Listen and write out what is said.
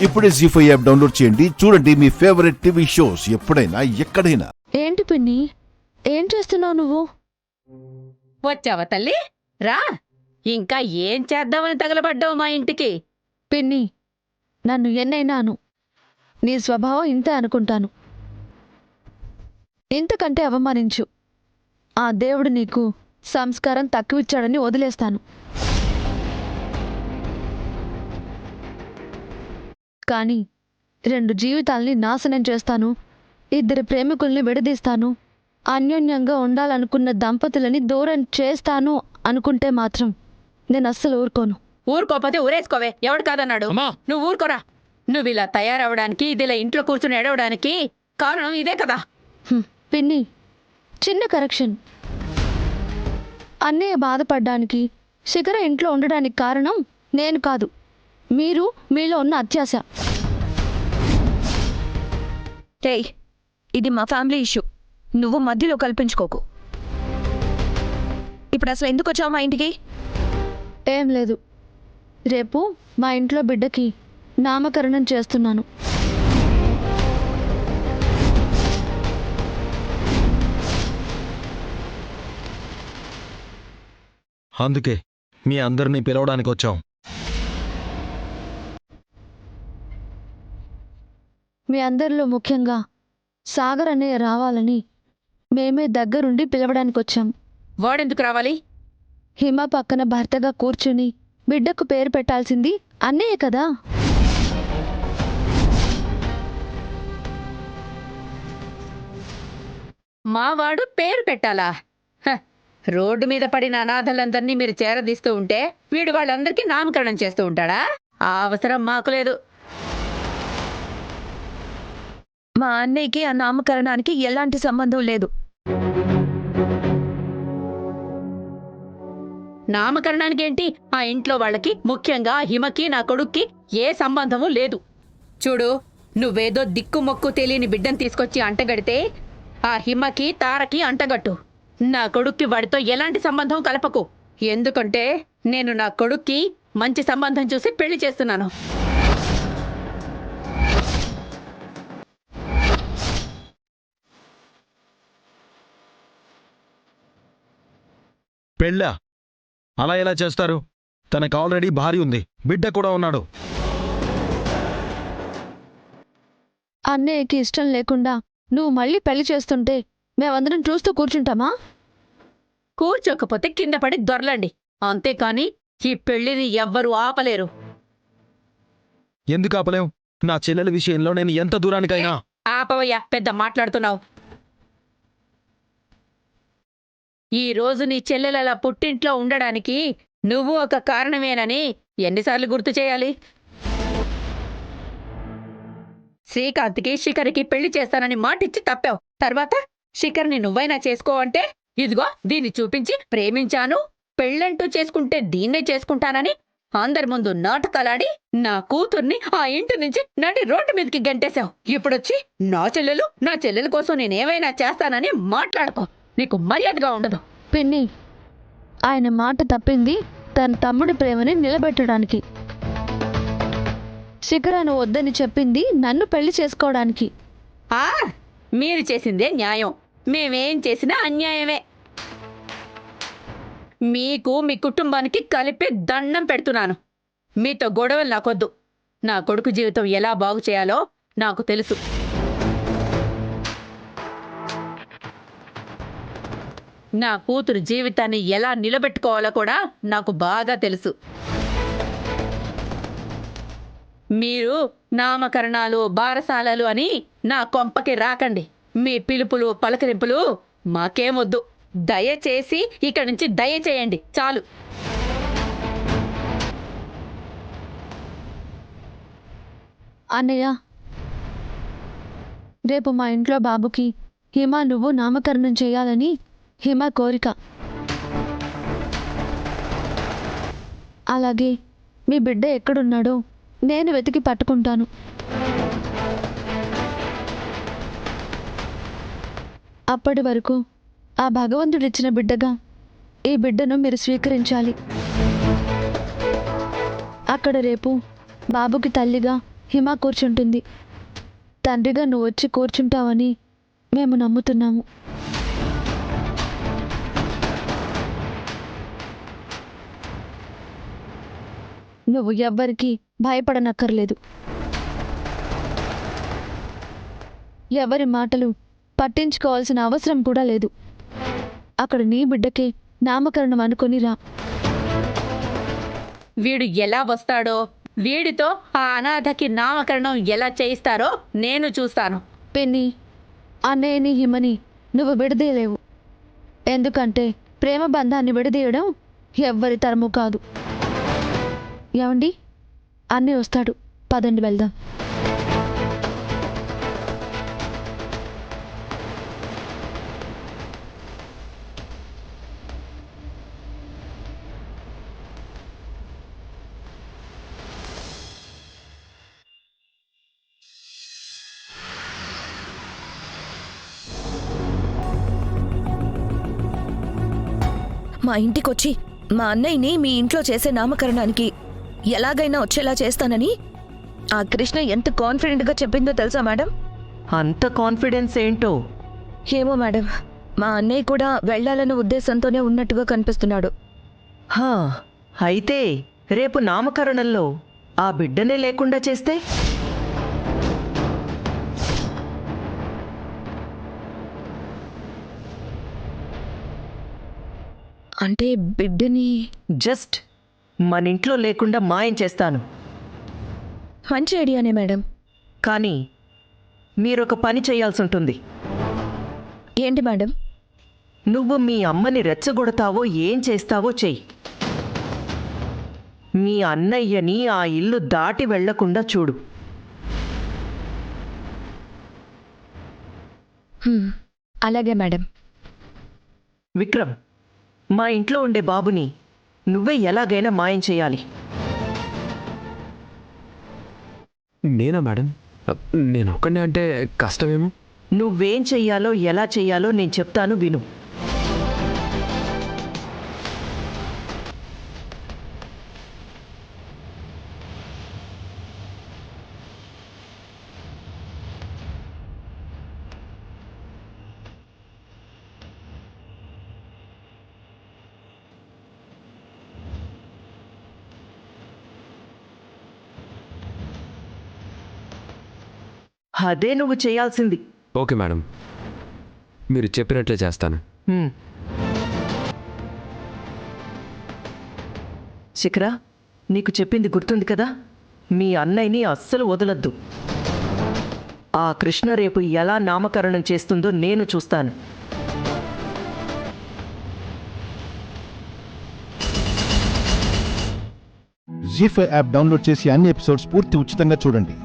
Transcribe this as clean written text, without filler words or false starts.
ఇప్పుడే జీ5 app download చేయండి. చూడండి మీ ఫేవరెట్ టీవీ షోస్ ఎప్పుడైనా ఎక్కడైనా. ఏంటి పిన్ని, ఏం చేస్తున్నావు నువ్వు? వచ్చావా తల్లి? రా, ఇంకా ఏం చేద్దామని తగలబడ్డావు మా ఇంటికి? పిన్ని, నన్ను ఎన్నైనా అను, నీ స్వభావం ఇంతే అనుకుంటాను. ఇంతకంటే అవమానించు, ఆ దేవుడు నీకు సంస్కారం తక్కువిచ్చాడని వదిలేస్తాను. కానీ 2 జీవితాల్ని నాశనం చేస్తాను, 2 ప్రేమికుల్ని విడదీస్తాను, అన్యోన్యంగా ఉండాలనుకున్న దంపతులని దూరం చేస్తాను అనుకుంటే మాత్రం నేను అస్సలు ఊరుకోను. ఊరుకోపోతే ఊరేసుకోవే, ఎవడు కాదన్నాడు? నువ్వు ఊరుకోరా. నువ్వు ఇలా తయారవడానికి, ఇదిలా ఇంట్లో కూర్చుని ఏడవడానికి కారణం ఇదే కదా. పిన్ని, చిన్న కరెక్షన్. అన్నయ్య బాధపడ్డానికి, శిఖర ఇంట్లో ఉండడానికి కారణం నేను కాదు, మీరు, మీలో ఉన్న అత్యాశ. టేయ్, ఇది మా ఫ్యామిలీ ఇష్యూ, నువ్వు మధ్యలో కల్పించుకోకు. ఇప్పుడు అసలు ఎందుకు వచ్చావు మా ఇంటికి? ఏం లేదు, రేపు మా ఇంట్లో బిడ్డకి నామకరణం చేస్తున్నాను. అందుకే మీ అందరినీ పిలవడానికి వచ్చాం. మీ అందరిలో ముఖ్యంగా సాగర్ అన్నయ్య రావాలని మేమే దగ్గరుండి పిలవడానికి వచ్చాం. వాడెందుకు రావాలి? హిమ పక్కన భర్తగా కూర్చుని బిడ్డకు పేరు పెట్టాల్సింది అన్నయ్య కదా. మావాడు పేరు పెట్టాలా? హ, రోడ్డు మీద పడిన అనాథలందరినీ మీరు చేరదీస్తూ ఉంటే వీడు వాళ్ళందరికీ నామకరణం చేస్తూ ఉంటాడా? ఆ అవసరం మాకు లేదు. మా అన్నయ్యకి ఆ నామకరణానికి ఎలాంటి సంబంధం లేదు. నామకరణానికి ఏంటి? ఆ ఇంట్లో వాళ్ళకి, ముఖ్యంగా హిమకి, నా కొడుక్కి ఏ సంబంధము లేదు. చూడు, నువ్వేదో దిక్కుమొక్కు తెలియని బిడ్డను తీసుకొచ్చి అంటగడితే ఆ హిమకి, తారకి అంటగట్టు. నా కొడుక్కి వాడితో ఎలాంటి సంబంధం కలపకు. ఎందుకంటే నేను నా కొడుక్కి మంచి సంబంధం చూసి పెళ్లి చేస్తున్నాను. పెళ్ళా? అలా ఎలా చేస్తారు? తనకు ఆల్రెడీ భార్య ఉంది, బిడ్డ కూడా ఉన్నాడు. అన్నయ్యకి ఇష్టం లేకుండా నువ్వు మళ్ళీ పెళ్లి చేస్తుంటే మేమందరం చూస్తూ కూర్చుంటామా? కూర్చోకపోతే కింద పడి దొరలండి, అంతేకాని ఈ పెళ్లిని ఎవ్వరూ ఆపలేరు. ఎందుకు ఆపలేం? నా చెల్లెల విషయంలో నేను ఎంత దూరానికైనా. ఆపవయ్యా, పెద్ద మాట్లాడుతున్నావు. ఈ రోజు నీ చెల్లెలలా పుట్టింట్లో ఉండడానికి నువ్వు ఒక కారణమేనని ఎన్నిసార్లు గుర్తు చేయాలి? శ్రీకాంత్కి, శిఖర్కి పెళ్లి చేస్తానని మాటిచ్చి తప్పావు. తర్వాత శిఖర్ని నువ్వైనా చేసుకోవంటే ఇదిగో దీన్ని చూపించి ప్రేమించాను, పెళ్ళంటూ చేసుకుంటే దీన్నే చేసుకుంటానని అందరి ముందు నాటకాలాడి నా కూతుర్ని ఆ ఇంటి నుంచి నడి రోడ్డు మీదకి గంటేశావు. ఇప్పుడొచ్చి నా చెల్లెల కోసం నేనేమైనా చేస్తానని మాట్లాడుకో. నీకు మర్యాదగా ఉండదు. పిన్ని, ఆయన మాట తప్పింది తన తమ్ముడి ప్రేమని నిలబెట్టడానికి. శిఖరను వద్దని చెప్పింది నన్ను పెళ్లి చేసుకోవడానికి. ఆ, మీరు చేసిందే న్యాయం, మేమేం చేసినా అన్యాయమే. మీకు, మీ కుటుంబానికి కలిపి దండం పెడుతున్నాను. మీతో గొడవలు నాకొద్దు. నా కొడుకు జీవితం ఎలా బాగు చేయాలో నాకు తెలుసు. నా కూతురు జీవితాన్ని ఎలా నిలబెట్టుకోవాలో కూడా నాకు బాగా తెలుసు. మీరు నామకరణాలు, బారసాలలు అని నా కొంపకి రాకండి. మీ పిలుపులు, పలకరింపులు మాకేమొద్దు. దయచేసి ఇక్కడి నుంచి దయచేయండి, చాలు. అన్నయ్య, రేపు మా ఇంట్లో బాబుకి హిమ నువ్వు నామకరణం చేయాలని హిమ కోరిక. అలాగే మీ బిడ్డ ఎక్కడున్నాడో నేను వెతికి పట్టుకుంటాను. అప్పటి వరకు ఆ భగవంతుడిచ్చిన బిడ్డగా ఈ బిడ్డను మీరు స్వీకరించాలి. అక్కడ రేపు బాబుకి తల్లిగా హిమ కూర్చుంటుంది. తండ్రిగా నువ్వు వచ్చి కూర్చుంటావని మేము నమ్ముతున్నాము. నువ్వు ఎవ్వరికీ భయపడనక్కర్లేదు. ఎవరి మాటలు పట్టించుకోవాల్సిన అవసరం కూడా లేదు. అక్కడ నీ బిడ్డకే నామకరణం అనుకొని రా. వీడు ఎలా వస్తాడో, వీడితో ఆ అనాథకి నామకరణం ఎలా చేయిస్తారో నేను చూస్తాను. పెన్ని, అన్నయ్యని హిమని నువ్వు విడదీయలేవు. ఎందుకంటే ప్రేమ బంధాన్ని విడదీయడం ఎవ్వరి తరము కాదు. ఏమండి, అన్నయ్య వస్తాడు, పదండి వెళ్దాం. మా ఇంటికొచ్చి మా అన్నయ్యని మీ ఇంట్లో చేసే నామకరణానికి ఎలాగైనా వచ్చేలా చేస్తానని ఆ కృష్ణ ఎంత కాన్ఫిడెంట్గా చెప్పిందో తెలుసా మేడం? అంత కాన్ఫిడెన్స్ ఏంటో. ఏమో మేడం, మా అన్నయ్య కూడా వెళ్ళాలన్న ఉద్దేశంతోనే ఉన్నట్టుగా కనిపిస్తున్నాడు. హా, అయితే రేపు నామకరణంలో ఆ బిడ్డనే లేకుండా చేస్తే? అంటే బిడ్డని జస్ట్ మన ఇంట్లో లేకుండా మాయం చేస్తాను. మంచి ఐడియానే మేడం. కానీ మీరొక పని చేయాల్సి ఉంటుంది. ఏంటి మేడం? నువ్వు మీ అమ్మని రెచ్చగొడతావో ఏం చేస్తావో చెయ్యి. మీ అన్నయ్యని ఆ ఇల్లు దాటి వెళ్లకుండా చూడు. అలాగే మేడం. విక్రమ్, మా ఇంట్లో ఉండే బాబుని నువ్వే ఎలాగైనా మాయం చేయాలి. నేనా మేడం? నేను ఒక్కడే అంటే కష్టమేమో. నువ్వేం చెయ్యాలో ఎలా చెయ్యాలో నేను చెప్తాను, విను. అదే నువ్వు చేయాల్సింది. ఓకే మేడం, మీరు చెప్పినట్లే చేస్తాను. శిఖరా, నీకు చెప్పింది గుర్తుంది కదా? మీ అన్నయ్యని అస్సలు వదలొద్దు. ఆ కృష్ణ రేపు ఎలా నామకరణం చేస్తుందో నేను చూస్తాను. జీ5 యాప్ డౌన్లోడ్ చేసి అన్ని ఎపిసోడ్స్ పూర్తి ఉచితంగా చూడండి.